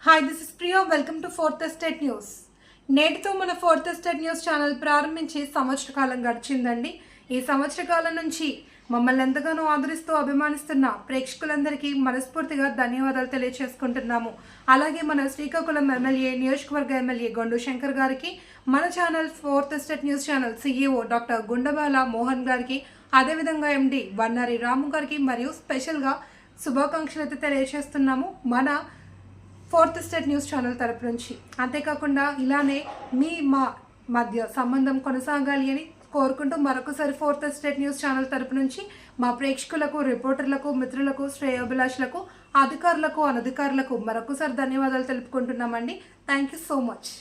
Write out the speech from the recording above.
Hi this is Priya welcome to fourth estate news. నేటితో మన fourth estate news channel ప్రారంభించి సంవత్సర కాలం గడిచిందండి. ఈ సంవత్సర కాలం నుంచి మమ్మల్ని ఎంతగానో ఆదరిస్తూ అభిమానిస్తున్న ప్రేక్షకులందరికీ మనస్ఫూర్తిగా ధన్యవాదాలు తెలియజేసుకుంటున్నాము. అలాగే మన శ్రీకాకుళం ఎమ్మెల్యే నియోజకవర్గ ఎమ్మెల్యే గొండు శంకర్ గారికి, మన channel fourth estate news channel CEO doctor Gundabala Mohan గారికి, అదేవిధంగా MD వన్నారి రాము గారికి మరియు స్పెషల్గా శుభాకాంక్షలు అయితే తెలియజేస్తున్నాము మన ఫోర్త్ ఎస్టేట్ న్యూస్ ఛానల్ తరపు నుంచి. అంతేకాకుండా ఇలానే మా మధ్య సంబంధం కొనసాగాలి అని కోరుకుంటూ మరొకసారి ఫోర్త్ ఎస్టేట్ న్యూస్ ఛానల్ తరపు నుంచి మా ప్రేక్షకులకు, రిపోర్టర్లకు, మిత్రులకు, శ్రేయోభిలాషులకు, అధికారులకు, అనధికారులకు మరొకసారి ధన్యవాదాలు తెలుపుకుంటున్నామండి. Thank you so much.